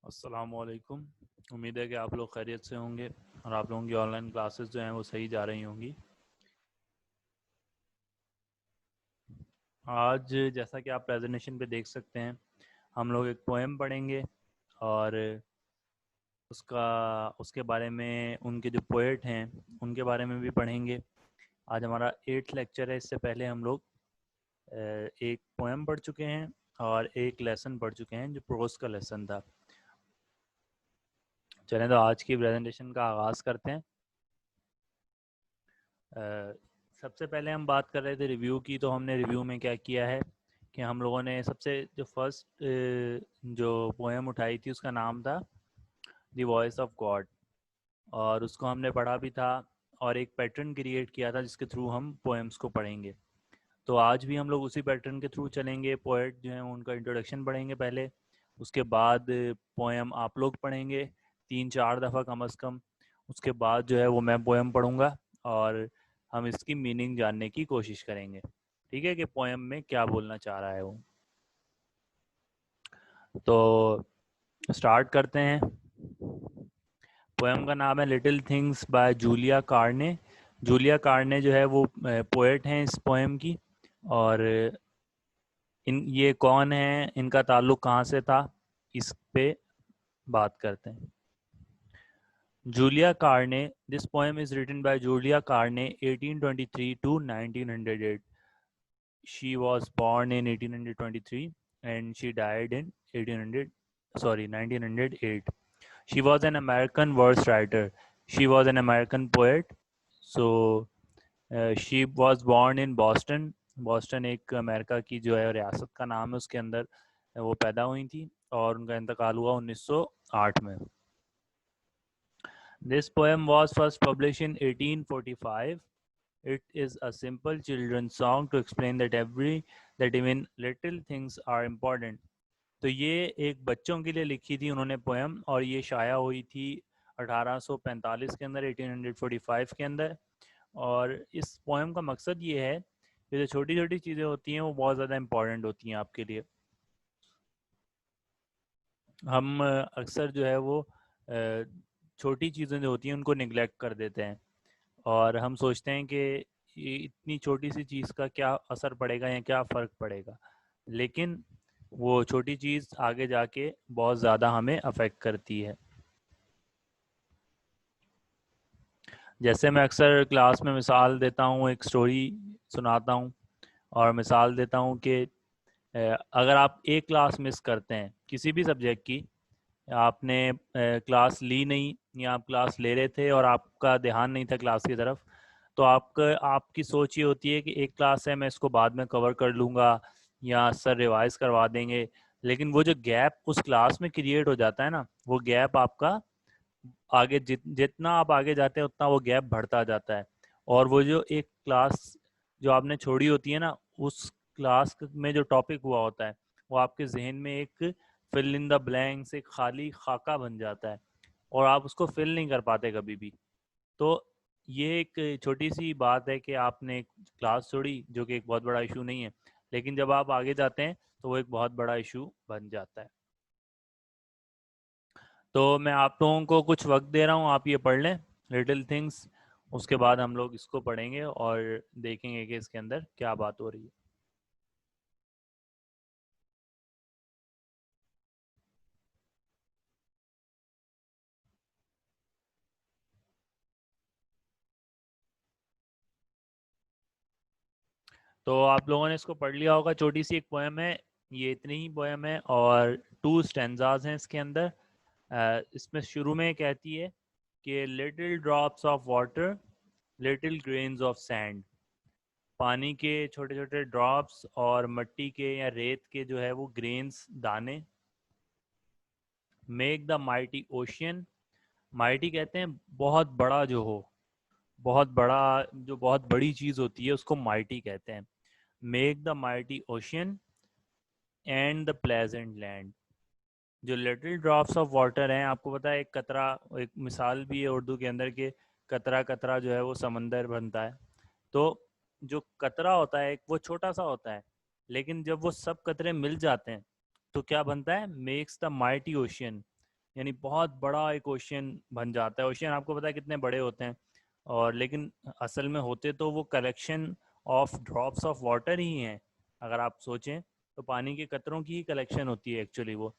السلام علیکم. امید ہے کہ آپ لوگ خیریت سے ہوں گے اور آپ لوگوں کی آن لائن کلاسز جو ہیں وہ صحیح جا رہی ہوں گی. آج جیسا کہ آپ پریزنٹیشن پہ دیکھ سکتے ہیں ہم لوگ ایک پوئم پڑھیں گے اور اس کے بارے میں ان کے جو پوئٹ ہیں ان کے بارے میں بھی پڑھیں گے. آج ہمارا 8th لیکچر ہے. اس سے پہلے ہم لوگ ایک پوئم پڑھ چکے ہیں اور ایک لیسن پڑھ چکے ہیں جو پروز کا لیسن تھا. چلیں تو آج کی پریزنٹیشن کا آغاز کرتے ہیں. سب سے پہلے ہم بات کر رہے تھے ریویو کی. تو ہم نے ریویو میں کیا کیا ہے کہ ہم لوگوں نے سب سے جو فرسٹ جو پوئم اٹھائی تھی اس کا نام تھا دی وائس آف گاڈ اور اس کو ہم نے پڑھا بھی تھا اور ایک پیٹرن کریٹ کیا تھا جس کے تھرو ہم پوئمس کو پڑھیں گے. تو آج بھی ہم لوگ اسی پیٹرن کے تھرو چلیں گے. پوئٹ جو ہیں ان کا انٹروڈکشن پڑھیں گے پہلے, اس کے بعد پوئم آپ لوگ پڑھیں گے 3-4 دفعہ کم از کم. اس کے بعد جو ہے وہ میں پوئم پڑھوں گا اور ہم اس کی میننگ جاننے کی کوشش کریں گے. ٹھیک ہے کہ پوئم میں کیا بولنا چاہ رہا ہے وہ. تو سٹارٹ کرتے ہیں. پوئم کا نام ہے little things by Julia Carney. Julia Carney جو ہے وہ پوئٹ ہیں اس پوئم کی. اور یہ کون ہیں, ان کا تعلق کہاں سے تھا, اس پہ بات کرتے ہیں. Julia کارنے. This poem is written by Julia Carney 1823 to 1908. She was born in 1823 and she died in 1908. She was an American verse writer. She was an American poet. So she was born in Boston. بoston ایک امریکہ کی جو ہے ریاست کا نام ہے, اس کے اندر وہ پیدا ہوئی تھی اور ان کا انتقال ہوا 1908 میں. This poem was first published in 1845. It is a simple children's song to explain that even little things are important. تو یہ ایک بچوں کے لیے لکھی تھی انہوں نے پوئم, اور یہ شائع ہوئی تھی 1845 کے اندر, 1845 کے اندر. اور اس پوئم کا مقصد یہ ہے کہ جو چھوٹی چھوٹی چیزیں ہوتی ہیں وہ بہت زیادہ امپورٹنٹ ہوتی ہیں آپ کے لیے. ہم اکثر جو ہے وہ چھوٹی چیزیں جو ہوتی ہیں ان کو نگلیکٹ کر دیتے ہیں اور ہم سوچتے ہیں کہ اتنی چھوٹی سی چیز کا کیا اثر پڑے گا یا کیا فرق پڑے گا, لیکن وہ چھوٹی چیز آگے جا کے بہت زیادہ ہمیں افیکٹ کرتی ہے. جیسے میں اکثر کلاس میں مثال دیتا ہوں, ایک سٹوری سناتا ہوں اور مثال دیتا ہوں کہ اگر آپ ایک کلاس مس کرتے ہیں کسی بھی سبجیکٹ کی, آپ نے کلاس لی نہیں یا آپ کلاس لے رہے تھے اور آپ کا دھیان نہیں تھا کلاس کی طرف, تو آپ کی سوچ یہ ہوتی ہے کہ ایک کلاس ہے میں اس کو بعد میں کور کر لوں گا یا سر ریوائز کروا دیں گے. لیکن وہ جو گیپ اس کلاس میں کریٹ ہو جاتا ہے نا, وہ گیپ آپ کا آگے جتنا آپ آگے جاتے ہیں اتنا وہ گیپ بڑھتا جاتا ہے. اور وہ جو ایک کلاس جو آپ نے چھوڑی ہوتی ہے نا, اس کلاس میں جو ٹاپک ہوا ہوتا ہے وہ آپ کے ذہن میں ایک فل ان دا بلینکس, ایک خالی خاکہ بن جاتا ہے اور آپ اس کو فل نہیں کر پاتے کبھی بھی. تو یہ ایک چھوٹی سی بات ہے کہ آپ نے کلاس چھوڑی جو کہ ایک بہت بڑا ایشو نہیں ہے, لیکن جب آپ آگے جاتے ہیں تو وہ ایک بہت بڑا ایشو بن جاتا ہے. تو میں آپ لوگوں کو کچھ وقت دے رہا ہوں, آپ یہ پڑھ لیں لٹل تھنگس. اس کے بعد ہم لوگ اس کو پڑھیں گے اور دیکھیں گے کہ اس کے اندر کیا بات ہو رہی ہے. تو آپ لوگوں نے اس کو پڑھ لیا ہوگا. چھوٹی سی ایک پوئم ہے, یہ اتنی ہی پوئم ہے اور 2 اسٹینزاز ہیں اس کے اندر. اس میں شروع میں کہتی ہے کہ little drops of water, little grains of sand. پانی کے چھوٹے چھوٹے ڈراپس اور مٹی کے یا ریت کے جو ہے وہ گرینز, دانے. Make the mighty ocean. Mighty کہتے ہیں بہت بڑا جو ہو, بہت بڑا جو بہت بڑی چیز ہوتی ہے اس کو مائٹی کہتے ہیں. Make the mighty ocean and the pleasant land. جو لٹل ڈراپس آف واٹر ہیں, آپ کو پتا ہے ایک قطرہ, ایک مثال بھی ہے اردو کے اندر کہ قطرہ قطرہ جو ہے وہ سمندر بنتا ہے. تو جو قطرہ ہوتا ہے وہ چھوٹا سا ہوتا ہے, لیکن جب وہ سب قطرے مل جاتے ہیں تو کیا بنتا ہے, میکس دا مائٹی اوشین. یعنی بہت بڑا ایک اوشین بن جاتا ہے. اوشین آپ کو پتہ ہے کتنے بڑے ہوتے ہیں, اور لیکن اصل میں ہوتے تو وہ collection of drops of water ہی ہیں. اگر آپ سوچیں تو پانی کے قطروں کی ہی کلیکشن ہوتی ہے ایکچولی وہ.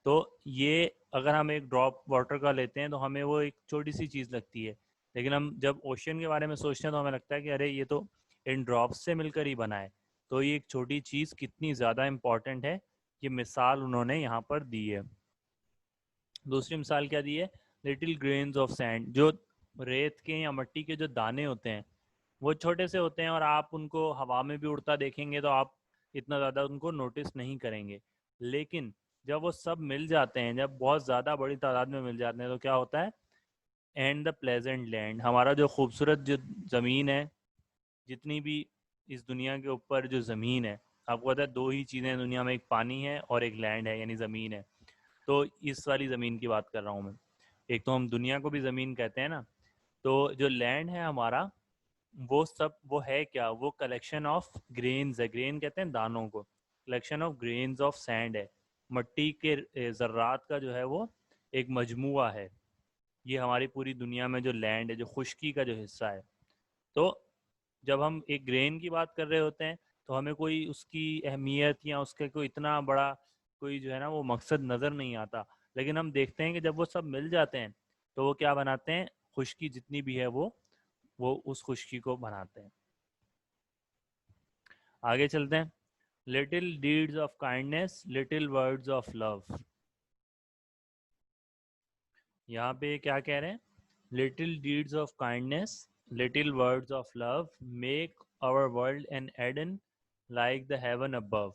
تو یہ اگر ہم ایک ڈراپ واٹر کا لیتے ہیں تو ہمیں وہ ایک چھوٹی سی چیز لگتی ہے, لیکن ہم جب اوشین کے بارے میں سوچتے ہیں تو ہمیں لگتا ہے کہ ارے یہ تو ان ڈراپس سے مل کر ہی بنا ہے. تو یہ ایک چھوٹی چیز کتنی زیادہ امپورٹنٹ ہے, یہ مثال انہوں نے یہاں پر دی ہے. دوسری مثال کیا دی ہے, لٹل گرینز آف سینڈ. جو ریت کے یا مٹی کے جو دانے ہوتے ہیں وہ چھوٹے سے ہوتے ہیں, اور آپ ان کو ہوا میں بھی اڑتا دیکھیں گے تو آپ اتنا زیادہ ان کو نوٹس نہیں کریں گے. لیکن جب وہ سب مل جاتے ہیں, جب بہت زیادہ بڑی تعداد میں مل جاتے ہیں تو کیا ہوتا ہے, اینڈ دا پلیزنٹ لینڈ, ہمارا جو خوبصورت جو زمین ہے, جتنی بھی اس دنیا کے اوپر جو زمین ہے, آپ کو پتا ہے دو ہی چیزیں دنیا میں, ایک پانی ہے اور ایک لینڈ ہے یعنی زمین ہے. تو اس والی زمین کی بات کر رہا ہوں میں. ایک تو ہم دنیا کو بھی زمین کہتے ہیں نا, تو جو لینڈ ہے ہمارا وہ سب وہ ہے کیا, وہ کلیکشن آف گرینز ہے. گرین کہتے ہیں دانوں کو, collection of grains of sand ہے. مٹی کے ذرات کا جو ہے وہ ایک مجموعہ ہے. یہ ہماری پوری دنیا میں جو لینڈ ہے, جو خشکی کا جو حصہ ہے. تو جب ہم ایک گرین کی بات کر رہے ہوتے ہیں تو ہمیں کوئی اس کی اہمیت یا اس کے کوئی اتنا بڑا کوئی جو ہے نا وہ مقصد نظر نہیں آتا. لیکن ہم دیکھتے ہیں کہ جب وہ سب مل جاتے ہیں تو وہ کیا بناتے ہیں, خشکی جتنی بھی ہے وہ اس خشکی کو بناتے ہیں. آگے چلتے ہیں. Little deeds of kindness, little words of love. یہاں پہ کیا کہہ رہے ہیں, little deeds of kindness, little words of love make our world an Eden like the heaven above.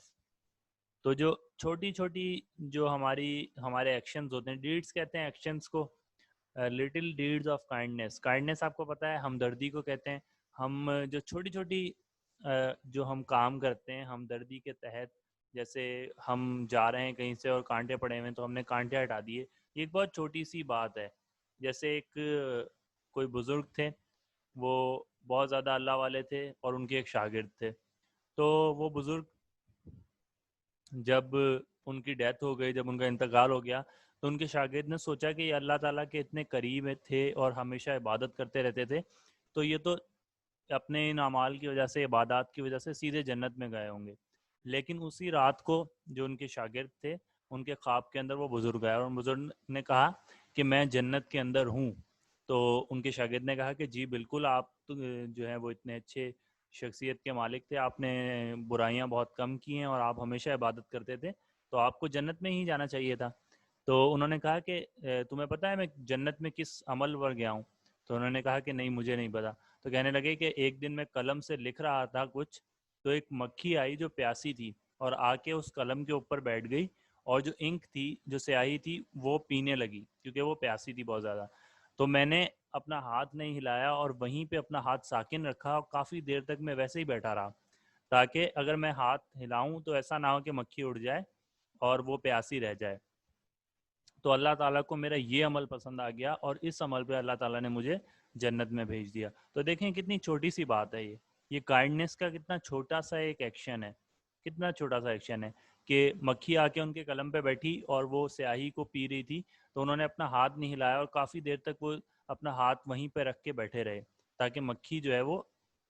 تو جو چھوٹی چھوٹی جو ہمارے ایکشنز ہوتے ہیں, ڈیڈز کہتے ہیں ایکشنز کو, little deeds of kindness. Kindness آپ کو پتہ ہے ہمدردی کو کہتے ہیں. ہم جو چھوٹی چھوٹی جو ہم کام کرتے ہیں ہمدردی کے تحت, جیسے ہم جا رہے ہیں کہیں سے اور کانٹے پڑے ہوئے ہیں تو ہم نے کانٹے ہٹا دیے, یہ ایک بہت چھوٹی سی بات ہے. جیسے ایک کوئی بزرگ تھے, وہ بہت زیادہ اللہ والے تھے اور ان کے ایک شاگرد تھے. تو وہ بزرگ جب ان کی ڈیتھ ہو گئی, جب ان کا انتقال ہو گیا, تو ان کے شاگرد نے سوچا کہ یہ اللہ تعالیٰ کے اتنے قریب تھے اور ہمیشہ عبادت کرتے رہتے تھے, تو یہ تو اپنے ان اعمال کی وجہ سے, عبادات کی وجہ سے سیدھے جنت میں گئے ہوں گے. لیکن اسی رات کو جو ان کے شاگرد تھے, ان کے خواب کے اندر وہ بزرگ آیا, اور بزرگ نے کہا کہ میں جنت کے اندر ہوں. تو ان کے شاگرد نے کہا کہ جی بالکل, آپ تو جو ہیں وہ اتنے اچھے شخصیت کے مالک تھے, آپ نے برائیاں بہت کم کی ہیں اور آپ ہمیشہ عبادت کرتے تھے, تو آپ کو جنت میں ہی جانا چاہیے تھا. تو انہوں نے کہا کہ تمہیں پتہ ہے میں جنت میں کس عمل پر گیا ہوں؟ تو انہوں نے کہا کہ نہیں, مجھے نہیں پتا. تو کہنے لگے کہ ایک دن میں قلم سے لکھ رہا تھا کچھ, تو ایک مکھی آئی جو پیاسی تھی, اور آ کے اس قلم کے اوپر بیٹھ گئی, اور جو انک تھی, جو سیاہی تھی, وہ پینے لگی کیونکہ وہ پیاسی تھی بہت زیادہ. تو میں نے اپنا ہاتھ نہیں ہلایا اور وہیں پہ اپنا ہاتھ ساکن رکھا, اور کافی دیر تک میں ویسے ہی بیٹھا رہا, تاکہ اگر میں ہاتھ ہلاؤں تو ایسا نہ ہو کہ مکھی اڑ جائے اور وہ پیاسی رہ جائے. تو اللہ تعالیٰ کو میرا یہ عمل پسند آ گیا, اور اس عمل پہ اللہ تعالیٰ نے مجھے جنت میں بھیج دیا. تو دیکھیں کتنی چھوٹی سی بات ہے یہ کائنڈنیس کا کتنا چھوٹا سا ایک ایکشن ہے, کتنا چھوٹا سا ایکشن ہے کہ مکھی آ کے ان کے قلم پہ بیٹھی اور وہ سیاہی کو پی رہی تھی, تو انہوں نے اپنا ہاتھ نہیں ہلایا اور کافی دیر تک وہ اپنا ہاتھ وہیں پہ رکھ کے بیٹھے رہے, تاکہ مکھی جو ہے وہ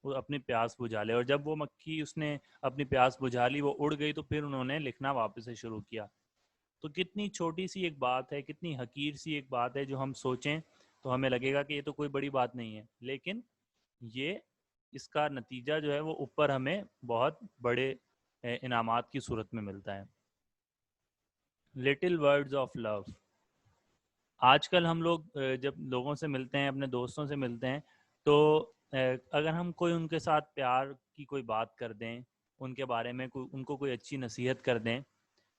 اپنی پیاس بجھا لے. اور جب وہ مکھی اس نے اپنی پیاس بجھا لی, وہ اڑ گئی, تو پھر انہوں نے لکھنا واپس سے شروع کیا. تو کتنی چھوٹی سی ایک بات ہے, کتنی حقیر سی ایک بات ہے, جو ہم سوچیں تو ہمیں لگے گا کہ یہ تو کوئی بڑی بات نہیں ہے, لیکن یہ اس کا نتیجہ جو ہے وہ اوپر ہمیں بہت بڑے انعامات کی صورت میں ملتا ہے. Little words of love. آج کل ہم لوگ جب لوگوں سے ملتے ہیں, اپنے دوستوں سے ملتے ہیں, تو اگر ہم کوئی ان کے ساتھ پیار کی کوئی بات کر دیں, ان کے بارے میں ان کو کوئی اچھی نصیحت کر دیں,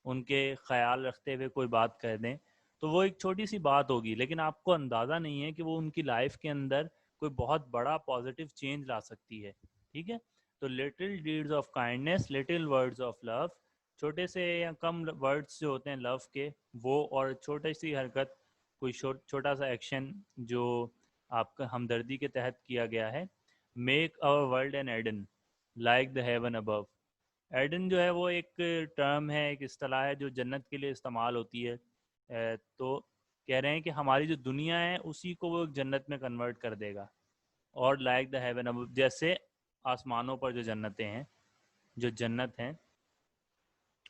ان کے خیال رکھتے ہوئے کوئی بات کر دیں, تو وہ ایک چھوٹی سی بات ہوگی, لیکن آپ کو اندازہ نہیں ہے کہ وہ ان کی لائف کے اندر کوئی بہت بڑا پازیٹیو چینج لا سکتی ہے. ٹھیک ہے, تو little deeds of kindness, little words of love, چھوٹے سے یا کم ورڈز جو ہوتے ہیں لو کے وہ, اور چھوٹی سی حرکت, کوئی چھوٹا سا ایکشن جو آپ کا ہمدردی کے تحت کیا گیا ہے, make our world an Eden like the heaven above. Eden جو ہے وہ ایک ٹرم ہے, ایک اصطلاح ہے جو جنت کے لیے استعمال ہوتی ہے. تو کہہ رہے ہیں کہ ہماری جو دنیا ہے اسی کو وہ جنت میں کنورٹ کر دے گا. اور لائک دا ہیون ابو، جیسے آسمانوں پر جو جنتیں ہیں، جو جنت ہیں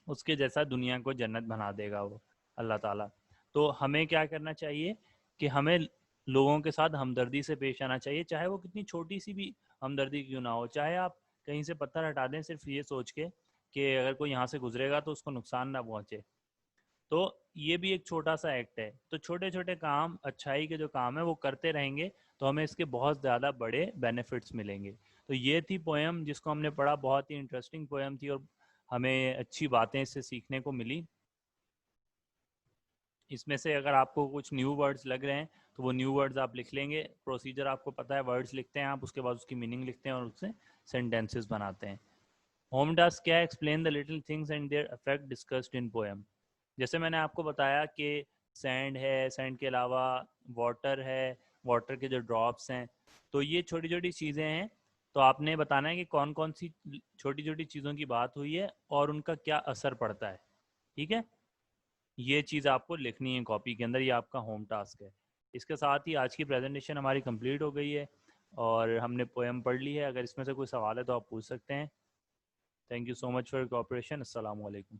اس کے جیسا دنیا کو جنت بنا دے گا وہ اللہ تعالیٰ. تو ہمیں کیا کرنا چاہیے کہ ہمیں لوگوں کے ساتھ ہمدردی سے پیش آنا چاہیے، چاہے وہ کتنی چھوٹی سی بھی ہمدردی کیوں نہ ہو. چاہے آپ کہیں سے پتھر ہٹا دیں صرف یہ سوچ کے کہ اگر کوئی یہاں سے گزرے گا تو اس کو نقصان نہ پہنچے، تو یہ بھی ایک چھوٹا سا ایکٹ ہے. تو چھوٹے چھوٹے کام، اچھائی کے جو کام ہیں وہ کرتے رہیں گے تو ہمیں اس کے بہت زیادہ بڑے بینیفٹس ملیں گے. تو یہ تھی پویم جس کو ہم نے پڑھا، بہت ہی انٹرسٹنگ پویم تھی اور ہمیں اچھی باتیں اس سے سیکھنے کو ملی. اس میں سے اگر آپ کو کچھ نیو ورڈز لگ رہے ہیں تو وہ نیو ورڈز آپ لکھ لیں گے. پروسیجر آپ کو پتہ ہے، ورڈز لکھتے ہیں آپ، اس کے بعد اس کی میننگ لکھتے ہیں اور اس سے سینٹینسز بناتے ہیں. ہوم ٹاسک کیا ہے؟ Explain the little things and their effect discussed in poem. جیسے میں نے آپ کو بتایا کہ سینڈ ہے، سینڈ کے علاوہ واٹر ہے، واٹر کے جو ڈراپس ہیں، تو یہ چھوٹی چھوٹی چیزیں ہیں. تو آپ نے بتانا ہے کہ کون کون سی چھوٹی چھوٹی چیزوں کی بات ہوئی ہے اور ان کا کیا اثر پڑتا ہے. ٹھیک ہے، یہ چیز آپ کو لکھنی ہے کاپی کے اندر، یہ آپ کا ہوم ٹاسک ہے. اس کے ساتھ ہی آج کی پریزنٹیشن ہماری کمپلیٹ ہو گئی ہے اور ہم نے پویم پڑھ لی ہے. اگر اس میں سے کوئی سوال ہے تو آپ پوچھ سکتے ہیں. Thank you so much for your cooperation. السلام علیکم.